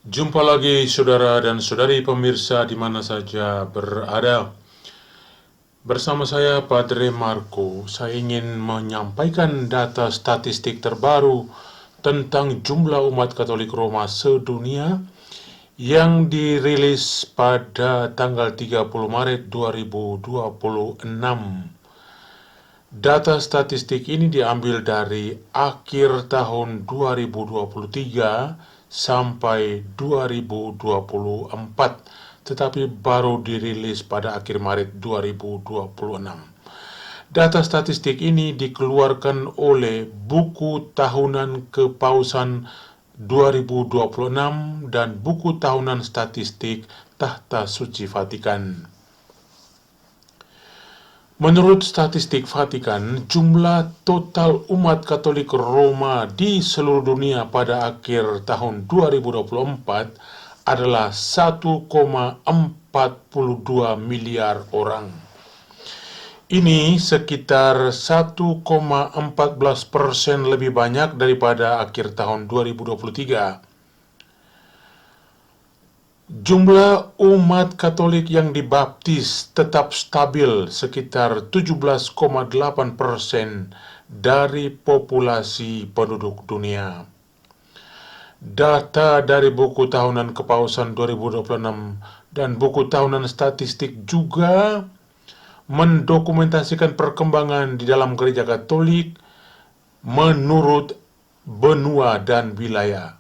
Jumpa lagi saudara dan saudari pemirsa di mana saja berada. Bersama saya Padre Marco, saya ingin menyampaikan data statistik terbaru tentang jumlah umat Katolik Roma sedunia yang dirilis pada tanggal 30 Maret 2026. Data statistik ini diambil dari akhir tahun 2023 sampai 2024, tetapi baru dirilis pada akhir Maret 2026. Data statistik ini dikeluarkan oleh Buku Tahunan Kepausan 2026 dan Buku Tahunan Statistik Tahta Suci Vatikan. Menurut statistik Vatikan, jumlah total umat Katolik Roma di seluruh dunia pada akhir tahun 2024 adalah 1,42 miliar orang. Ini sekitar 1,14% lebih banyak daripada akhir tahun 2023. Jumlah umat Katolik yang dibaptis tetap stabil sekitar 17,8% dari populasi penduduk dunia. Data dari Buku Tahunan Kepausan 2026 dan Buku Tahunan Statistik juga mendokumentasikan perkembangan di dalam Gereja Katolik menurut benua dan wilayah.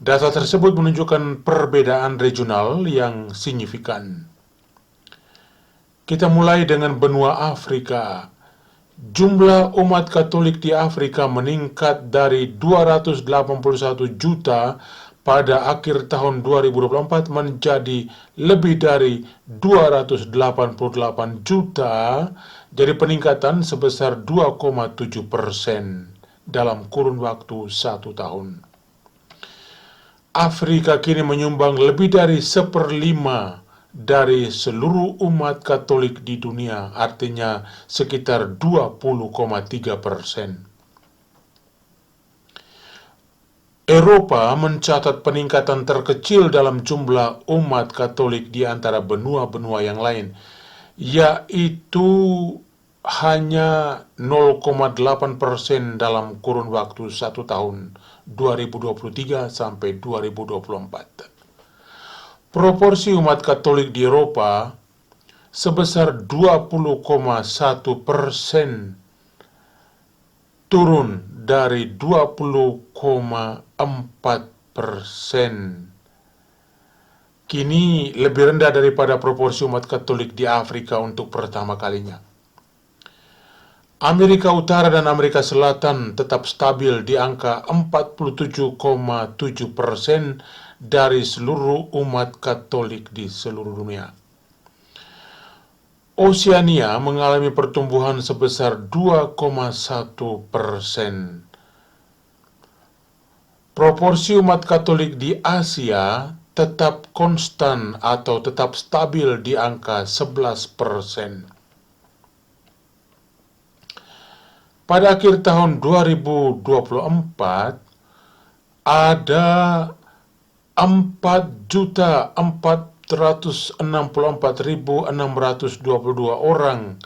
Data tersebut menunjukkan perbedaan regional yang signifikan. Kita mulai dengan benua Afrika. Jumlah umat Katolik di Afrika meningkat dari 281 juta pada akhir tahun 2024 menjadi lebih dari 288 juta, jadi peningkatan sebesar 2,7% dalam kurun waktu 1 tahun. Afrika kini menyumbang lebih dari 1/5 dari seluruh umat Katolik di dunia, artinya sekitar 20,3%. Eropa mencatat peningkatan terkecil dalam jumlah umat Katolik di antara benua-benua yang lain, yaitu hanya 0,8% dalam kurun waktu 1 tahun 2023 sampai 2024. Proporsi umat Katolik di Eropa sebesar 20,1%, turun dari 20,4%. Kini lebih rendah daripada proporsi umat Katolik di Afrika untuk pertama kalinya. Amerika Utara dan Amerika Selatan tetap stabil di angka 47,7% dari seluruh umat Katolik di seluruh dunia. Oseania mengalami pertumbuhan sebesar 2,1%. Proporsi umat Katolik di Asia tetap konstan atau tetap stabil di angka 11%. Pada akhir tahun 2024, ada 4.464.622 orang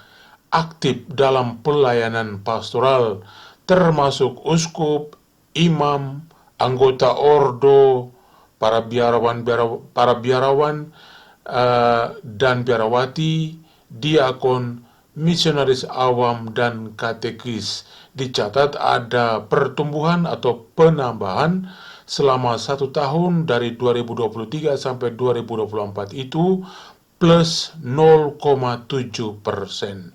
aktif dalam pelayanan pastoral, termasuk uskup, imam, anggota ordo, para biarawan dan biarawati, diakon, misionaris awam, dan katekis. Dicatat ada pertumbuhan atau penambahan selama 1 tahun dari 2023 sampai 2024 itu plus 0,7%.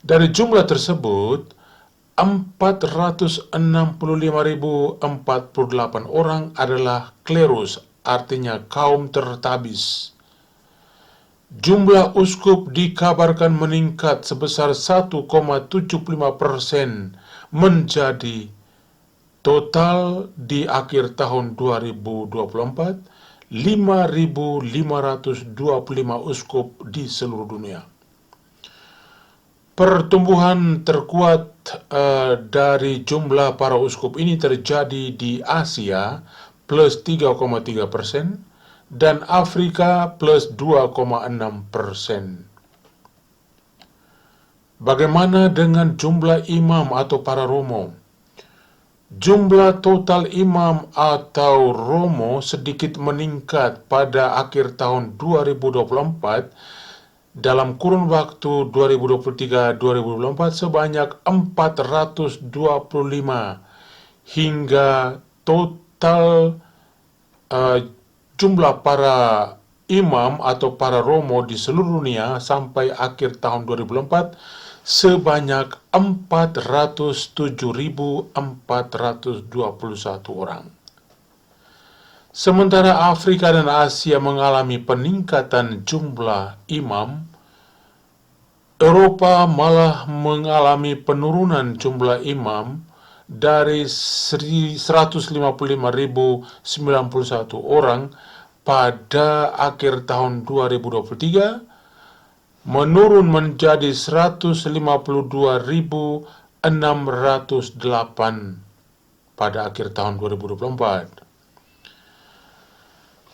Dari jumlah tersebut, 465.048 orang adalah klerus, artinya kaum tertabis. Jumlah uskup dikabarkan meningkat sebesar 1,75% menjadi total di akhir tahun 2024 5.525 uskup di seluruh dunia. Pertumbuhan terkuat dari jumlah para uskup ini terjadi di Asia plus 3,3% dan Afrika plus 2,6%. Bagaimana dengan jumlah imam atau para romo? Jumlah total imam atau romo sedikit meningkat pada akhir tahun 2024 dalam kurun waktu 2023-2024 sebanyak 425 hingga total jumlah para imam atau para romo di seluruh dunia sampai akhir tahun 2024 sebanyak 407.421 orang. Sementara Afrika dan Asia mengalami peningkatan jumlah imam, Eropa malah mengalami penurunan jumlah imam dari 155.091 orang pada akhir tahun 2023 menurun menjadi 152.608 pada akhir tahun 2024.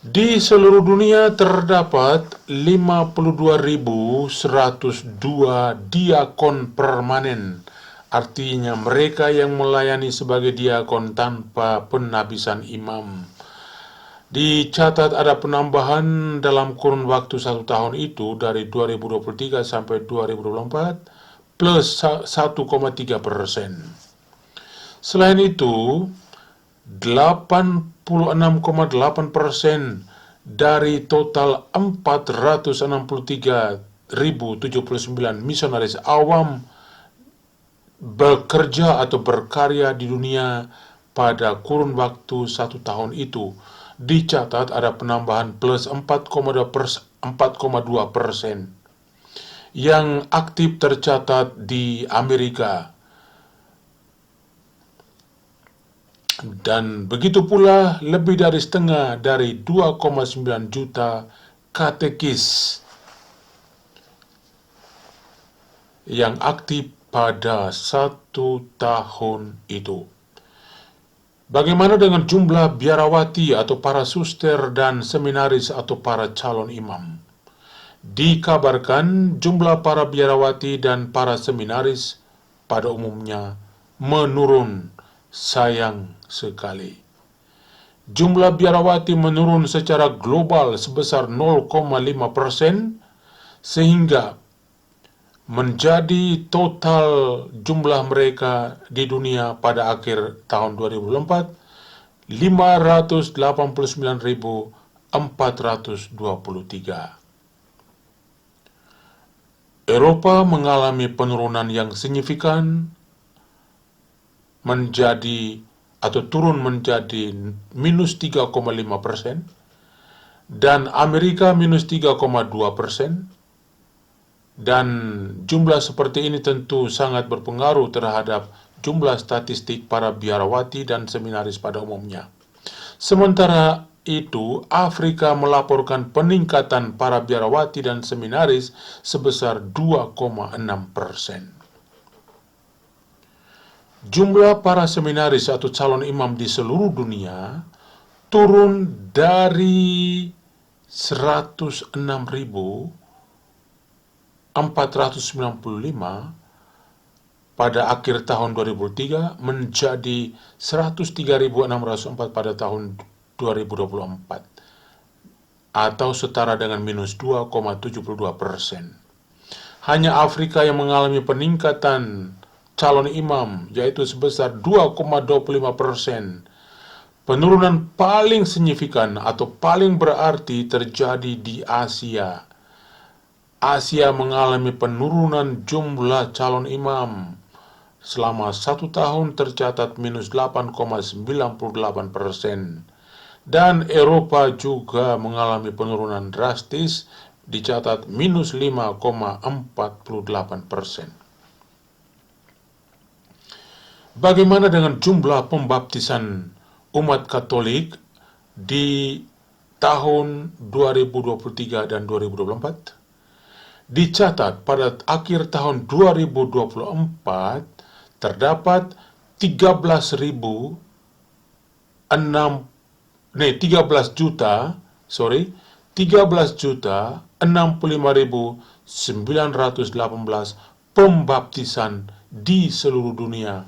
Di seluruh dunia terdapat 52.102 diakon permanen, artinya mereka yang melayani sebagai diakon tanpa penabisan imam. Dicatat ada penambahan dalam kurun waktu 1 tahun itu dari 2023 sampai 2024 plus 1,3%. Selain itu, 86,8% dari total 463.079 misionaris awam bekerja atau berkarya di dunia pada kurun waktu 1 tahun itu. Dicatat ada penambahan plus 4,2%. Yang aktif tercatat di Amerika. Dan begitu pula lebih dari setengah dari 2,9 juta katekis yang aktif pada 1 tahun itu. Bagaimana dengan jumlah biarawati atau para suster dan seminaris atau para calon imam? Dikabarkan jumlah para biarawati dan para seminaris pada umumnya menurun. Sayang sekali. Jumlah biarawati menurun secara global sebesar 0,5% sehingga menjadi total jumlah mereka di dunia pada akhir tahun 2024 589.423. Eropa mengalami penurunan yang signifikan menjadi atau turun menjadi minus 3,5% dan Amerika minus 3,2%. Dan jumlah seperti ini tentu sangat berpengaruh terhadap jumlah statistik para biarawati dan seminaris pada umumnya. Sementara itu, Afrika melaporkan peningkatan para biarawati dan seminaris sebesar 2,6%. Jumlah para seminaris atau calon imam di seluruh dunia turun dari 106.495 pada akhir tahun 2003 menjadi 103.604 pada tahun 2024 atau setara dengan minus 2,72%. Hanya Afrika yang mengalami peningkatan calon imam, yaitu sebesar 2,25%. Penurunan paling signifikan atau paling berarti terjadi di Asia. Asia mengalami penurunan jumlah calon imam. Selama 1 tahun tercatat minus 8,98%. Dan Eropa juga mengalami penurunan drastis, dicatat minus 5,48%. Bagaimana dengan jumlah pembaptisan umat Katolik di tahun 2023 dan 2024? dicatat pada akhir tahun 2024 terdapat 13.918 pembaptisan di seluruh dunia.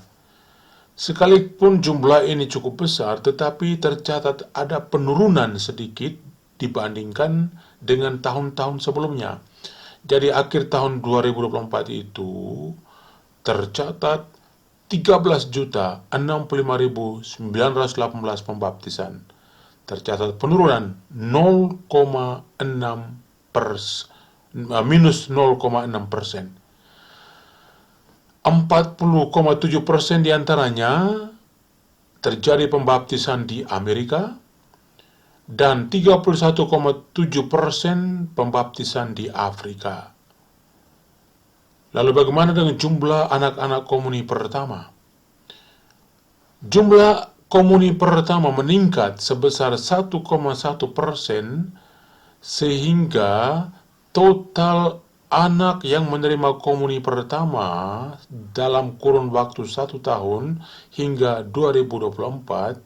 Sekalipun jumlah ini cukup besar, tetapi tercatat ada penurunan sedikit dibandingkan dengan tahun-tahun sebelumnya. Jadi akhir tahun 2024 itu tercatat 13.065.918 pembaptisan. Tercatat penurunan minus 0,6%. 40,7% diantaranya terjadi pembaptisan di Amerika dan 31,7% pembaptisan di Afrika. Lalu bagaimana dengan jumlah anak-anak komuni pertama? Jumlah komuni pertama meningkat sebesar 1,1%, sehingga total anak yang menerima komuni pertama dalam kurun waktu 1 tahun hingga 2024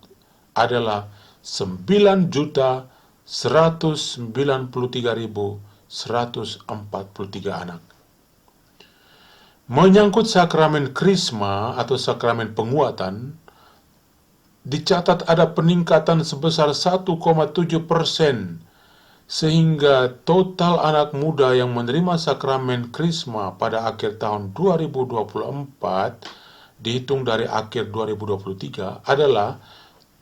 adalah 9.193.143 anak. Menyangkut sakramen krisma atau sakramen penguatan, dicatat ada peningkatan sebesar 1,7%, sehingga total anak muda yang menerima sakramen krisma pada akhir tahun 2024 dihitung dari akhir 2023 adalah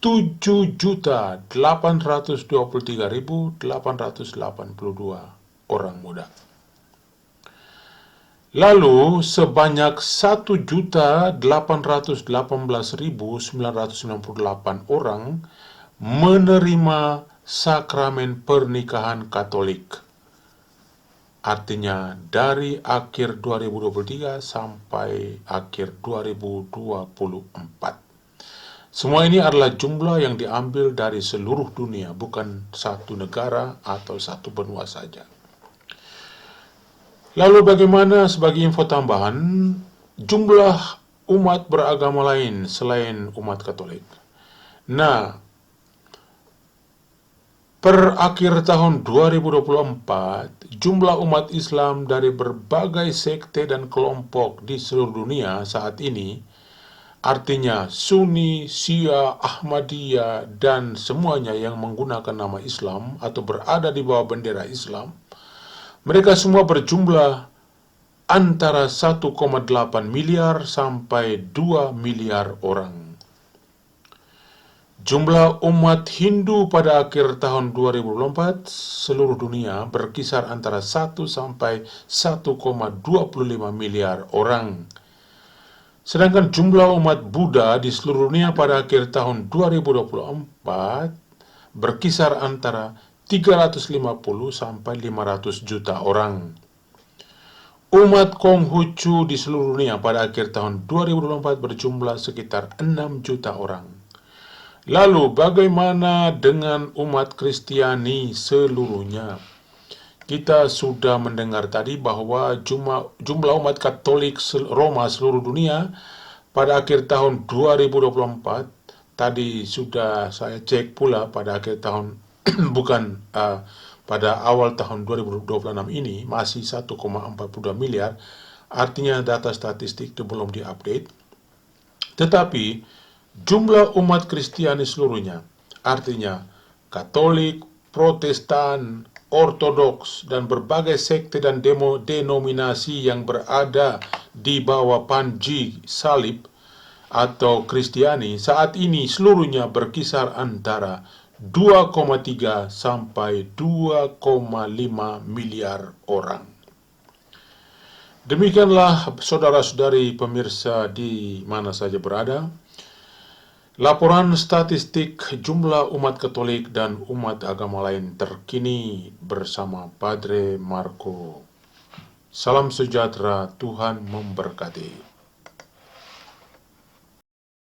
7.823.882 orang muda. Lalu sebanyak 1.818.998 orang menerima sakramen pernikahan Katolik. Artinya dari akhir 2023 sampai akhir 2024. Semua ini adalah jumlah yang diambil dari seluruh dunia, bukan satu negara atau satu benua saja. Lalu bagaimana sebagai info tambahan, jumlah umat beragama lain selain umat Katolik? Nah, per akhir tahun 2024, jumlah umat Islam dari berbagai sekte dan kelompok di seluruh dunia saat ini, artinya Sunni, Syiah, Ahmadiyah, dan semuanya yang menggunakan nama Islam atau berada di bawah bendera Islam, mereka semua berjumlah antara 1,8 miliar sampai 2 miliar orang. Jumlah umat Hindu pada akhir tahun 2024 seluruh dunia berkisar antara 1 sampai 1,25 miliar orang. Sedangkan jumlah umat Buddha di seluruh dunia pada akhir tahun 2024 berkisar antara 350 sampai 500 juta orang. Umat Konghucu di seluruh dunia pada akhir tahun 2024 berjumlah sekitar 6 juta orang. Lalu bagaimana dengan umat Kristiani seluruhnya? Kita sudah mendengar tadi bahwa jumlah umat Katolik Roma seluruh dunia pada akhir tahun 2024, tadi sudah saya cek pula pada akhir tahun pada awal tahun 2026 ini masih 1,42 miliar, artinya data statistik itu belum diupdate. Tetapi jumlah umat Kristiani seluruhnya, artinya Katolik, Protestan, Ortodoks, dan berbagai sekte dan denominasi yang berada di bawah panji salib atau Kristiani, saat ini seluruhnya berkisar antara 2,3 sampai 2,5 miliar orang. Demikianlah saudara-saudari pemirsa di mana saja berada, laporan statistik jumlah umat Katolik dan umat agama lain terkini bersama Padre Marco. Salam sejahtera, Tuhan memberkati.